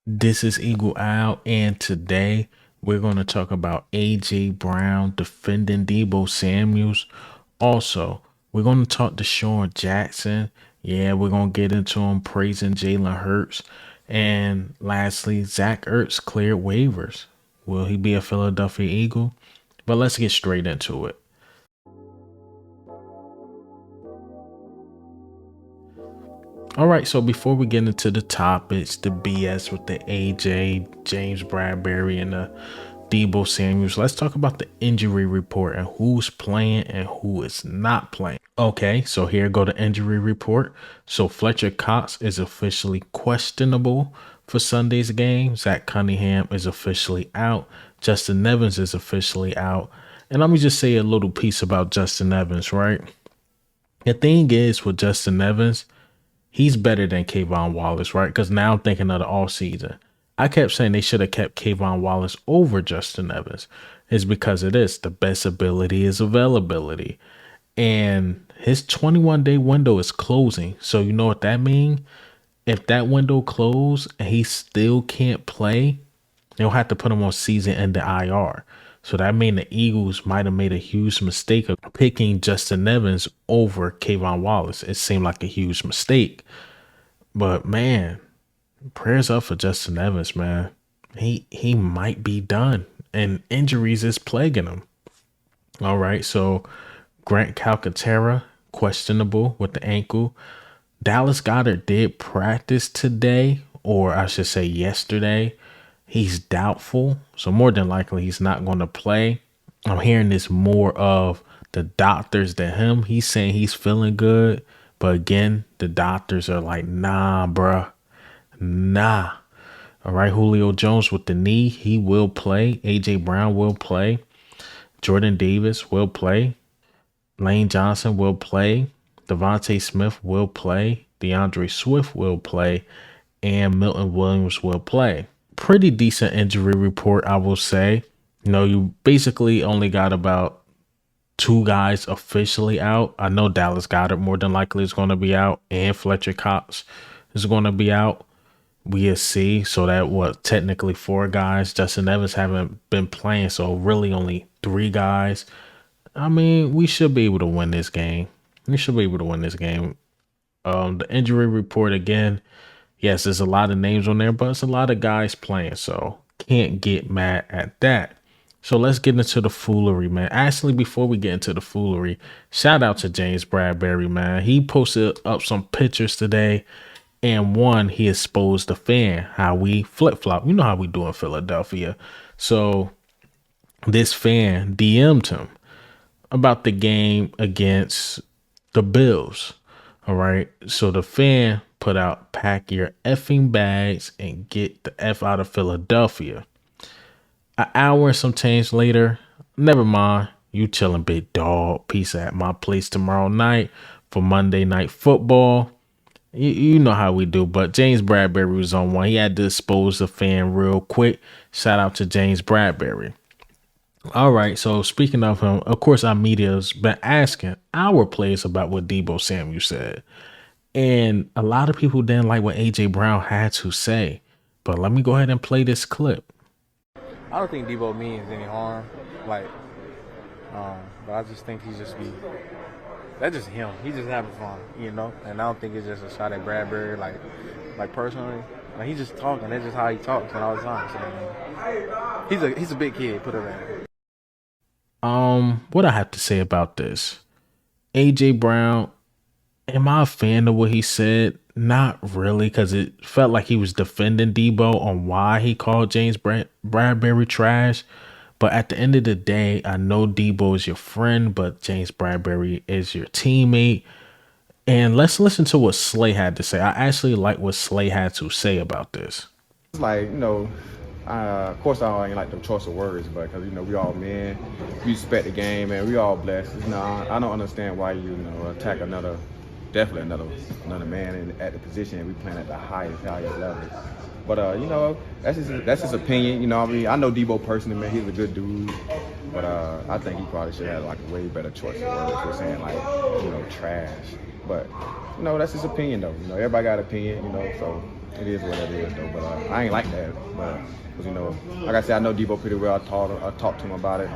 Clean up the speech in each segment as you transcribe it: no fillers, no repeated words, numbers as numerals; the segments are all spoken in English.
This is Eagle Owl, and today we're going to talk about AJ Brown defending Deebo Samuels. Also, we're going to talk to Sean Jackson. Yeah, we're going to get into him praising Jalen Hurts. And lastly, Zach Ertz cleared waivers. Will he be a Philadelphia Eagle? But let's get straight into it. All right, so before we get into the topics, the BS with the AJ, James Bradbury, and the Deebo Samuels, let's talk about the injury report and who's playing and who is not playing. Okay, so here go the injury report. So Fletcher Cox is officially questionable for Sunday's game. Zach Cunningham is officially out. Justin Evans is officially out. And let me just say a little piece about Justin Evans, right? The thing is with Justin Evans, he's better than Kayvon Wallace, right? Because now I'm thinking of the all season. I kept saying they should have kept Kayvon Wallace over Justin Evans. It's because of this. The best ability is availability. And his 21-day window is closing. So you know what that means? If that window closed and he still can't play, they'll have to put him on season ending IR. So that means the Eagles might have made a huge mistake of picking Justin Evans over Kayvon Wallace. It seemed like a huge mistake. But man, prayers up for Justin Evans, man. He might be done. And injuries is plaguing him. All right, so Grant Calcaterra, questionable with the ankle. Dallas Goedert did practice today, or I should say yesterday. He's doubtful, so more than likely he's not going to play. I'm hearing this more of the doctors than him. He's saying he's feeling good, but again, the doctors are like, nah, bruh, nah. All right, Julio Jones with the knee, he will play. AJ Brown will play. Jordan Davis will play. Lane Johnson will play. Devontae Smith will play. DeAndre Swift will play. And Milton Williams will play. Pretty decent injury report, I will say. You know, you basically only got about two guys officially out. I know Dallas Goedert more than likely is going to be out, and Fletcher Cox is going to be out. We'll see. So that was technically four guys. Justin Evans haven't been playing, so really only three guys. I mean, we should be able to win this game. We should be able to win this game. The injury report again. Yes, there's a lot of names on there, but it's a lot of guys playing, so can't get mad at that. So let's get into the foolery, man. Actually, before we get into the foolery, shout out to James Bradbury, man. He posted up some pictures today, and one, he exposed the fan, how we flip-flop. You know how we do in Philadelphia. So this fan DM'd him about the game against the Bills. All right. So the fan put out, pack your effing bags and get the F out of Philadelphia. An hour and some change later, never mind. You chilling, big dog. Peace at my place tomorrow night for Monday Night Football. You know how we do, but James Bradbury was on one. He had to expose the fan real quick. Shout out to James Bradbury. All right, so speaking of him, of course, our media's been asking our players about what Deebo Samuel said. And a lot of people didn't like what AJ Brown had to say. But let me go ahead and play this clip. I don't think Debo means any harm, like, but I just think he's just that's just him. He's just having fun, you know. And I don't think it's just a shot at Bradbury, like personally. Like he's just talking. That's just how he talks and all the time. So he's a big kid. Put it that. What I have to say about this? AJ Brown, am I a fan of what he said? Not really, because it felt like he was defending Deebo on why he called James Bradbury trash. But at the end of the day, I know Deebo is your friend, but James Bradbury is your teammate. And let's listen to what Slay had to say. I actually like what Slay had to say about this. It's like, of course I ain't like the choice of words, but because, we all men, we respect the game, and we all blessed. I don't understand why you attack definitely another man at the position we playing at the highest level. But, that's his opinion. I know Deebo personally, man, he's a good dude. But I think he probably should have like a way better choice of words for saying like, trash. But, that's his opinion though. Everybody got an opinion, so It is what it is, though. But I ain't like that. But cause, like I said, I know Deebo pretty well. I talked to him about it,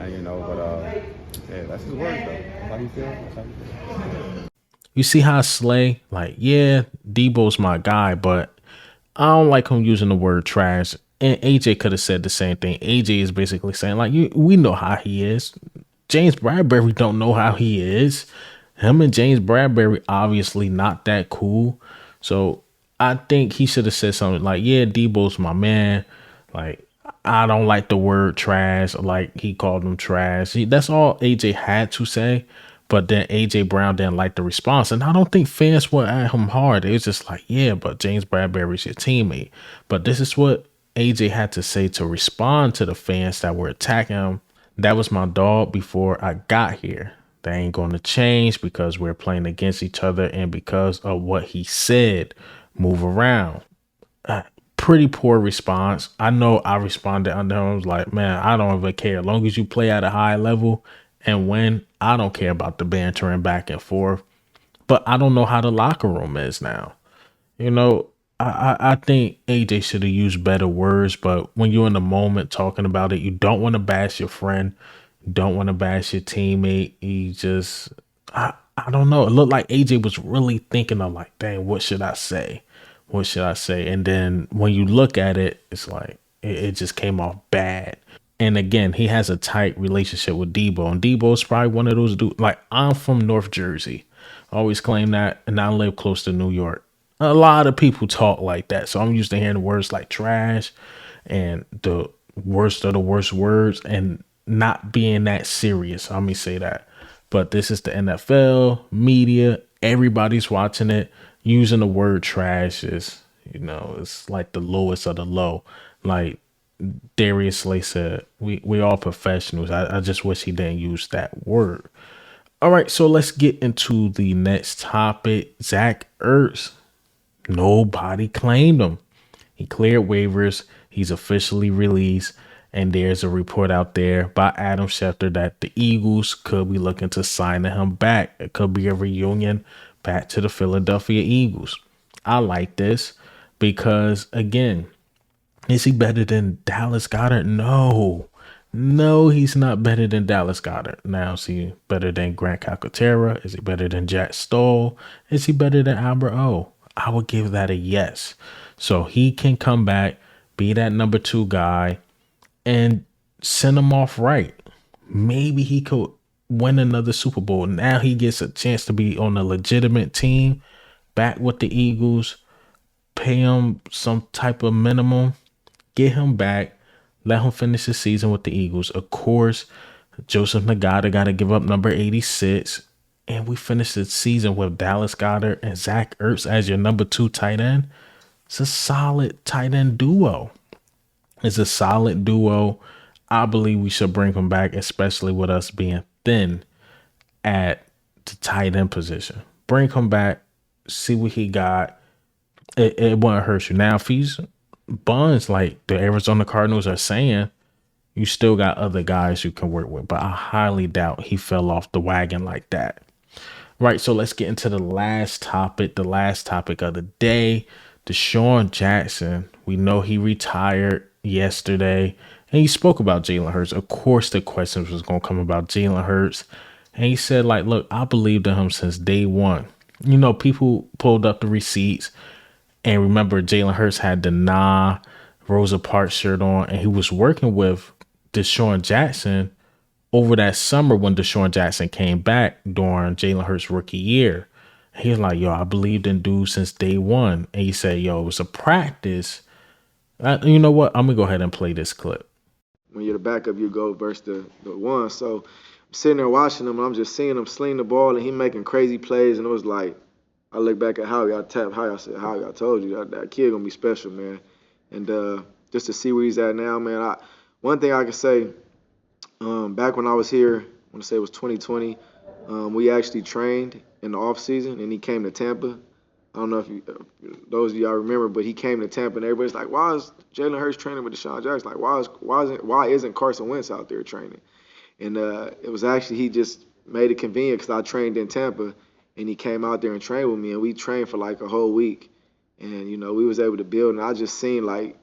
and but yeah, that's his words, though. That's how he feel. That's how he feel. You see how Slay, like, yeah, Debo's my guy, but I don't like him using the word trash. And AJ could have said the same thing. AJ is basically saying, like, we know how he is. James Bradbury don't know how he is. Him and James Bradbury obviously not that cool. So I think he should have said something like, yeah, Debo's my man. Like, I don't like the word trash. Like, he called him trash. That's all AJ had to say. But then AJ Brown didn't like the response. And I don't think fans were at him hard. It was just like, yeah, but James Bradbury's your teammate. But this is what AJ had to say to respond to the fans that were attacking him. That was my dog before I got here. That ain't going to change because we're playing against each other and because of what he said. Move around. Pretty poor response. I know I responded under him. I was like, man, I don't even care. As long as you play at a high level and win, I don't care about the bantering back and forth. But I don't know how the locker room is now. I think AJ should have used better words, but when you're in the moment talking about it, you don't want to bash your friend, you don't want to bash your teammate. I don't know. It looked like AJ was really thinking of like, dang, what should I say? What should I say? And then when you look at it, it's like it just came off bad. And again, he has a tight relationship with Deebo. And Deebo's probably one of those dudes. Like, I'm from North Jersey. I always claim that. And I live close to New York. A lot of people talk like that. So I'm used to hearing words like trash and the worst of the worst words and not being that serious. Let me say that. But this is the NFL, media, everybody's watching it. Using the word trash is, it's like the lowest of the low. Like Darius Slay said, we all professionals. I just wish he didn't use that word. All right, so let's get into the next topic. Zach Ertz. Nobody claimed him. He cleared waivers. He's officially released. And there's a report out there by Adam Schefter that the Eagles could be looking to sign him back. It could be a reunion back to the Philadelphia Eagles. I like this because, again, is he better than Dallas Goedert? No, he's not better than Dallas Goedert. Now, is he better than Grant Calcaterra? Is he better than Jack Stoll? Is he better than Albert O? I would give that a yes. So he can come back, be that number 2 guy, and send him off right. Maybe he could win another Super Bowl. Now he gets a chance to be on a legitimate team, back with the Eagles, pay him some type of minimum, get him back, let him finish the season with the Eagles. Of course, Joseph Nagata got to give up number 86. And we finished the season with Dallas Goedert and Zach Ertz as your number 2 tight end. It's a solid tight end duo. I believe we should bring him back, especially with us being thin at the tight end position. Bring him back, see what he got. It won't hurt you. Now, if he's buns like the Arizona Cardinals are saying, you still got other guys you can work with. But I highly doubt he fell off the wagon like that. Right, so let's get into the last topic of the day. Desean Jackson. We know he retired yesterday, and he spoke about Jalen Hurts. Of course, the questions was going to come about Jalen Hurts, and he said, like, look, I believed in him since day one. People pulled up the receipts, and remember, Jalen Hurts had the Rosa Parks shirt on, and he was working with Desean Jackson over that summer when Desean Jackson came back during Jalen Hurts' rookie year. He was like, yo, I believed in dude since day one. And he said, yo, it was a practice. You know what? I'm going to go ahead and play this clip. When you're the backup, you go versus the one. So I'm sitting there watching him, and I'm just seeing him sling the ball, and he making crazy plays. And it was like, I look back at Howie, I tapped Howie, I said, Howie, I told you, that kid going to be special, man. And just to see where he's at now, man, one thing I can say, back when I was here, I want to say it was 2020, we actually trained in the off season, and he came to Tampa. I don't know if those of y'all remember, but he came to Tampa, and everybody's like, "Why is Jalen Hurts training with Desean Jackson? Like, why isn't Carson Wentz out there training?" And it was actually he just made it convenient because I trained in Tampa, and he came out there and trained with me, and we trained for like a whole week. and we was able to build. And I just seen like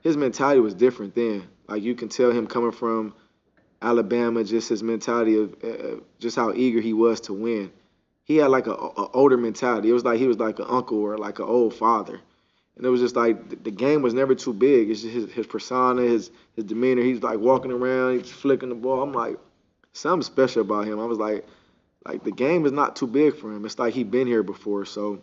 his mentality was different then. Like you can tell him coming from Alabama, just his mentality of just how eager he was to win. He had like a older mentality. It was like he was like an uncle or like an old father. And it was just like the game was never too big. It's just his persona, his demeanor. He's like walking around, he's flicking the ball. I'm like, something special about him. I was like the game is not too big for him. It's like he been here before. So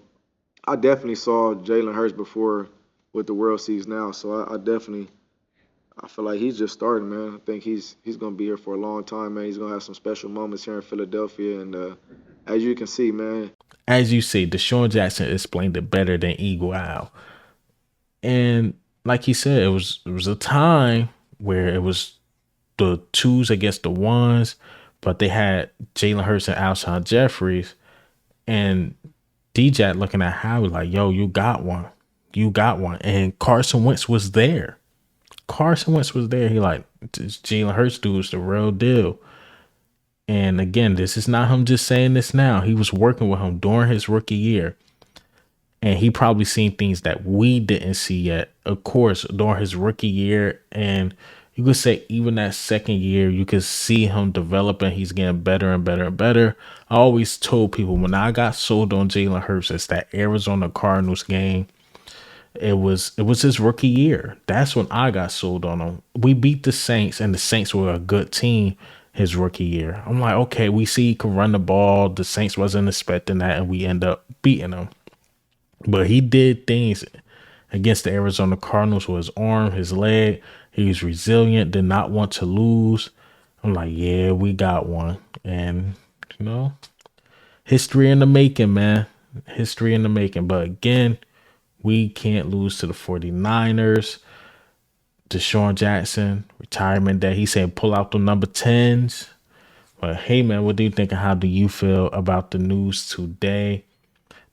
I definitely saw Jalen Hurts before what the world sees now. So I feel like he's just starting, man. I think he's gonna be here for a long time, man. He's gonna have some special moments here in Philadelphia, and as you can see, man. As you say, Deshaun Jackson explained it better than Eagle Owl. And like he said, it was a time where it was the twos against the ones, but they had Jalen Hurts and Alshon Jeffries, and DJ looking at Howie like, yo, you got one. You got one. And Carson Wentz was there. He like, this Jalen Hurts dude is the real deal. And again, this is not him just saying this now. He was working with him during his rookie year. And he probably seen things that we didn't see yet, of course, during his rookie year. And you could say even that second year, you could see him developing. He's getting better and better and better. I always told people when I got sold on Jalen Hurts, it's that Arizona Cardinals game. It was his rookie year. That's when I got sold on him. We beat the Saints, and the Saints were a good team his rookie year. I'm like, okay, we see he can run the ball. The Saints wasn't expecting that, and we end up beating them. But he did things against the Arizona Cardinals with his arm, his leg. He was resilient, did not want to lose. I'm like, yeah, we got one. And, history in the making, man. History in the making. But again, we can't lose to the 49ers. Deshaun Jackson, retirement day. He said pull out the number 10s. But hey, man, what do you think and how do you feel about the news today?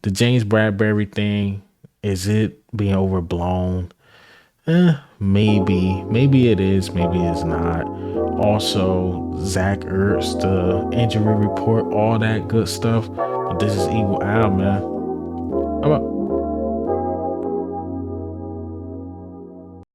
The James Bradbury thing, is it being overblown? Maybe. Maybe it is. Maybe it's not. Also, Zach Ertz, the injury report, all that good stuff. But this is Eagle Owl, man. How about